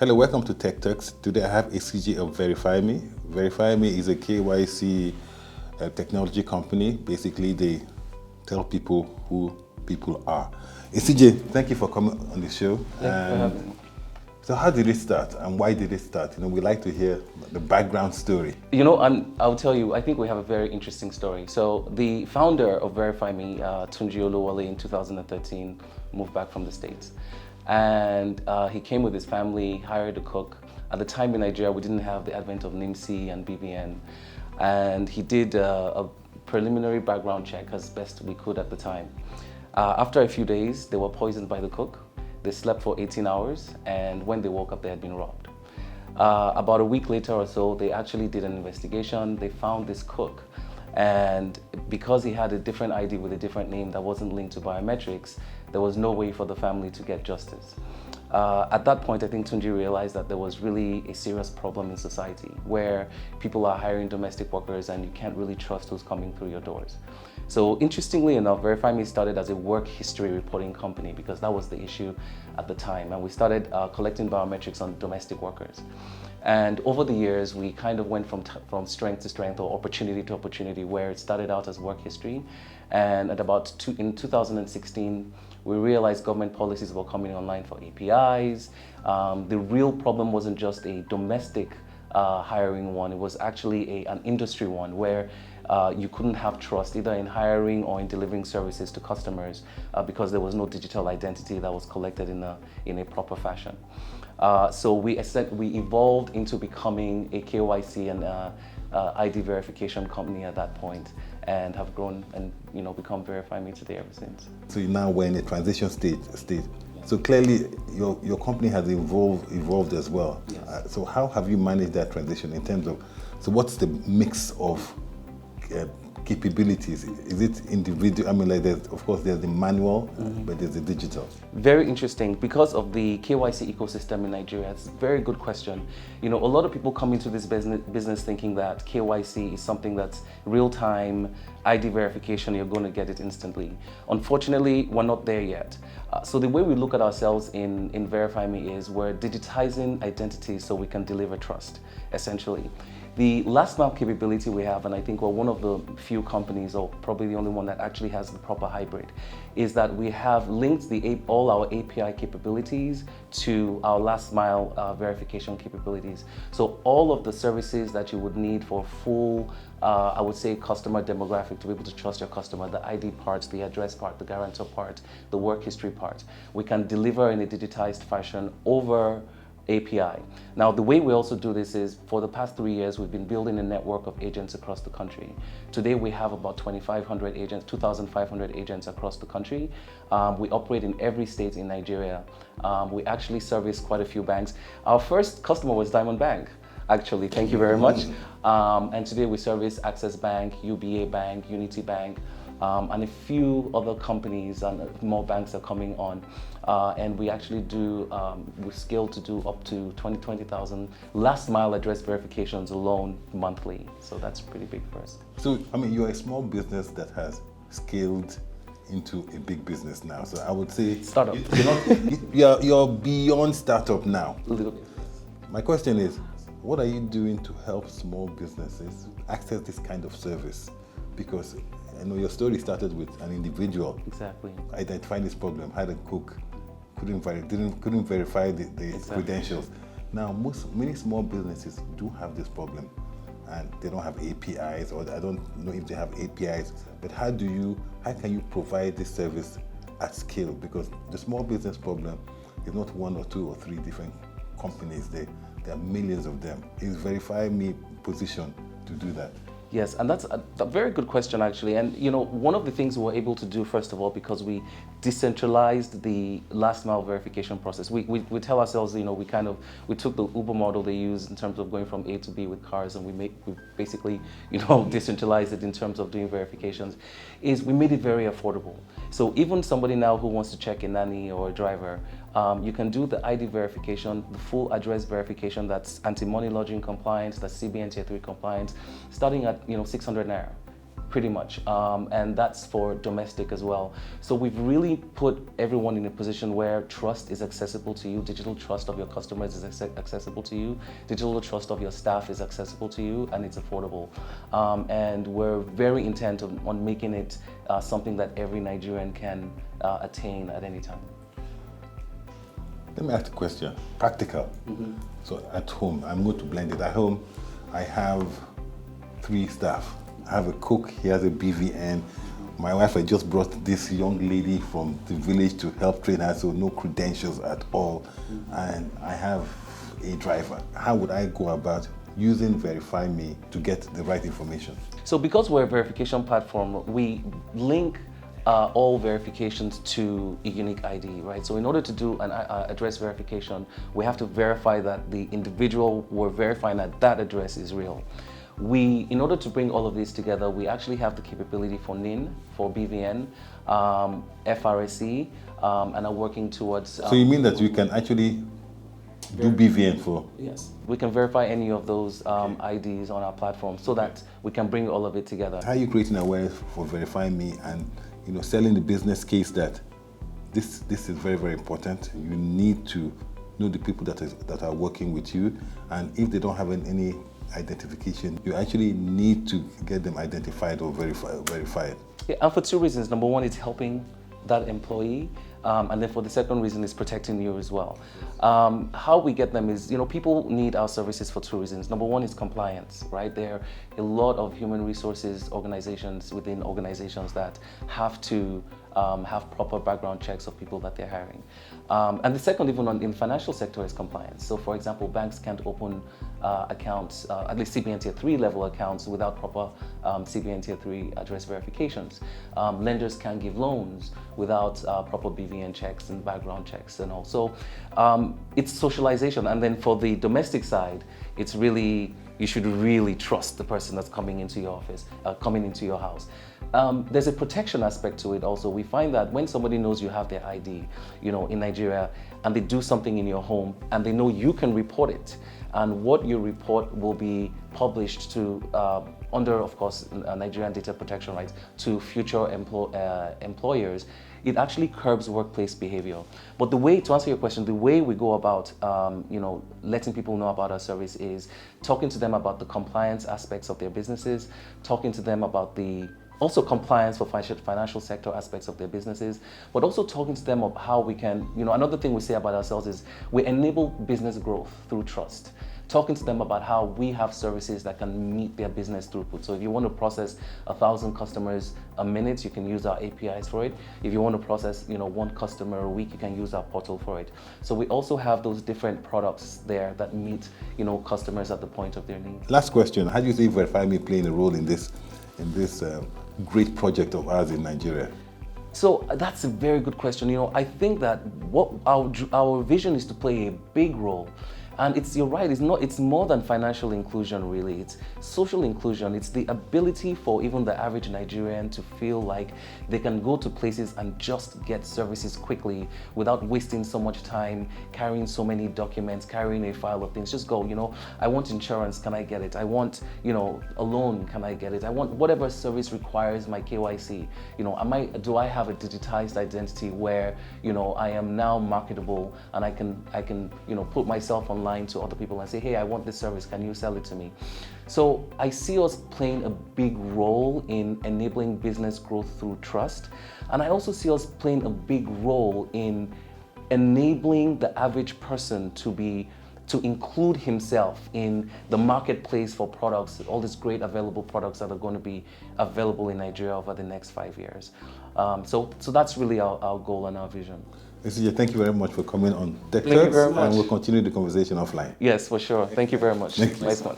Hello, welcome to Tech Turks. Today I have Esigie of Verify Me. Verify Me is a KYC technology company. Basically, they tell people who people are. Esigie, thank you for coming on the show. Thank you for having me. So how did it start and why did it start? We like to hear the background story. I'll tell you, I think we have a very interesting story. So the founder of Verify Me, Tunji Oluwole, in 2013, moved back from the States. And he came with his family, hired a cook. At the time in Nigeria, we didn't have the advent of NIMC and BVN. And he did a preliminary background check as best we could at the time. After a few days, they were poisoned by the cook. They slept for 18 hours, and when they woke up, they had been robbed. About a week later or so, they actually did an investigation. They found this cook, and because he had a different ID with a different name that wasn't linked to biometrics, there was no way for the family to get justice. At that point, I think Tunji realized that there was really a serious problem in society where people are hiring domestic workers and you can't really trust who's coming through your doors. So interestingly enough, Verify Me started as a work history reporting company because that was the issue at the time. And we started collecting biometrics on domestic workers. And over the years, we kind of went from strength to strength or opportunity to opportunity, where it started out as work history. And in 2016, we realized government policies were coming online for APIs. The real problem wasn't just a domestic hiring one, it was actually an industry one where you couldn't have trust either in hiring or in delivering services to customers because there was no digital identity that was collected in a proper fashion. So we evolved into becoming a KYC and ID verification company at that point, and have grown and become Verify Me today ever since. So now we're in a transition stage. So clearly your company has evolved as well. Yes. So how have you managed that transition in terms of, so what's the mix of capabilities? Is it individual? I mean, like of course there's the manual, but there's the digital. Very interesting. Because of the KYC ecosystem in Nigeria, it's a very good question. A lot of people come into this business thinking that KYC is something that's real-time ID verification, you're going to get it instantly. Unfortunately, we're not there yet. So the way we look at ourselves in Verify Me is we're digitizing identities so we can deliver trust, essentially. The last mile capability we have, and I think we're one of the few companies, or probably the only one that actually has the proper hybrid, is that we have linked all our API capabilities to our last mile verification capabilities. So all of the services that you would need for full, I would say, customer demographic, to be able to trust your customer, the ID parts, the address part, the guarantor part, the work history part, we can deliver in a digitized fashion over API. Now, the way we also do this is, for the past 3 years, we've been building a network of agents across the country. Today, we have about 2,500 agents, 2,500 agents across the country. We operate in every state in Nigeria. We actually service quite a few banks. Our first customer was Diamond Bank, actually. Thank you very much. And today, we service Access Bank, UBA Bank, Unity Bank, and a few other companies, and more banks are coming on. And we actually we scale to do up to 20,000 last mile address verifications alone monthly. So that's pretty big for us. So, I mean, you're a small business that has scaled into a big business now. So I would say Startup. You're beyond startup now. A little bit. My question is, what are you doing to help small businesses access this kind of service? Because I know your story started with an individual. Exactly. Identifying this problem, had a cook, couldn't verify the Exactly. credentials. Now, many small businesses do have this problem, and they don't have APIs, or I don't know if they have APIs. But how can you provide this service at scale? Because the small business problem is not one or two or three different companies. There are millions of them. Is Verify Me positioned to do that? Yes, and that's a very good question, actually. And one of the things we were able to do, first of all, because we decentralized the last mile verification process. We tell ourselves, we took the Uber model they use in terms of going from A to B with cars, and we basically, decentralized it in terms of doing verifications. Is we made it very affordable. So even somebody now who wants to check a nanny or a driver, you can do the ID verification, the full address verification that's anti-money laundering compliance, that's CBN Tier 3 compliance, starting at 600 Naira. pretty much, and that's for domestic as well. So we've really put everyone in a position where trust is accessible to you, digital trust of your customers is accessible to you, digital trust of your staff is accessible to you, and it's affordable. And we're very intent on making it something that every Nigerian can attain at any time. Let me ask a question, practical. So at home, I'm going to blend it. At home, I have 3 staff. I have a cook, he has a BVN. My wife, I just brought this young lady from the village to help train her, so no credentials at all. And I have a driver. How would I go about using Verify Me to get the right information? So because we're a verification platform, we link all verifications to a unique ID, right? So in order to do an address verification, we have to verify that the individual we're verifying that address is real. In order to bring all of these together, we actually have the capability for NIN, for BVN, FRSC, and are working towards... so you mean that you can actually do BVN for? Yes. We can verify any of those IDs on our platform so that we can bring all of it together. How are you creating awareness for Verify Me and selling the business case that this is very, very important? You need to know the people that are working with you, and if they don't have any identification, you actually need to get them identified or verified. Yeah, and for 2 reasons. Number one, it's helping that employee, and then for the second reason is protecting you as well. How we get them is, people need our services for 2 reasons. Number one is compliance, right? There are a lot of human resources organizations within organizations that have to have proper background checks of people that they're hiring. And the second, even in the financial sector, is compliance. So for example, banks can't open accounts, at least CBN Tier 3 level accounts, without proper CBN Tier 3 address verifications. Lenders can't give loans without proper BVN checks and background checks and all. So it's socialization. And then for the domestic side, it's really, you should really trust the person that's coming into your office, coming into your house. There's a protection aspect to it also. We find that when somebody knows you have their ID, in Nigeria, and they do something in your home, and they know you can report it, and what you report will be published to, under, of course, Nigerian data protection rights, to future employers, it actually curbs workplace behavior. But to answer your question, the way we go about, letting people know about our service is talking to them about the compliance aspects of their businesses, talking to them about also compliance for financial sector aspects of their businesses, but also talking to them about how we can, another thing we say about ourselves is we enable business growth through trust. Talking to them about how we have services that can meet their business throughput. So if you want to process 1,000 customers a minute, you can use our APIs for it. If you want to process, 1 customer a week, you can use our portal for it. So we also have those different products there that meet, customers at the point of their needs. Last question: how do you see Verify Me playing a role in this great project of ours in Nigeria? So that's a very good question. I think that what our vision is to play a big role. And you're right, it's more than financial inclusion really, it's social inclusion. It's the ability for even the average Nigerian to feel like they can go to places and just get services quickly without wasting so much time, carrying so many documents, carrying a file of things. Just go, I want insurance, can I get it? I want, a loan, can I get it? I want whatever service requires my KYC. Do I have a digitized identity where, I am now marketable and I can put myself online to other people and say, hey, I want this service, can you sell it to me? So I see us playing a big role in enabling business growth through trust. And I also see us playing a big role in enabling the average person to include himself in the marketplace for products, all these great available products that are going to be available in Nigeria over the next 5 years. So that's really our goal and our vision. Esigie, thank you very much for coming on Tech Turks. Thank you very much. And we'll continue the conversation offline. Yes, for sure. Thank you very much. Thank you. Nice one.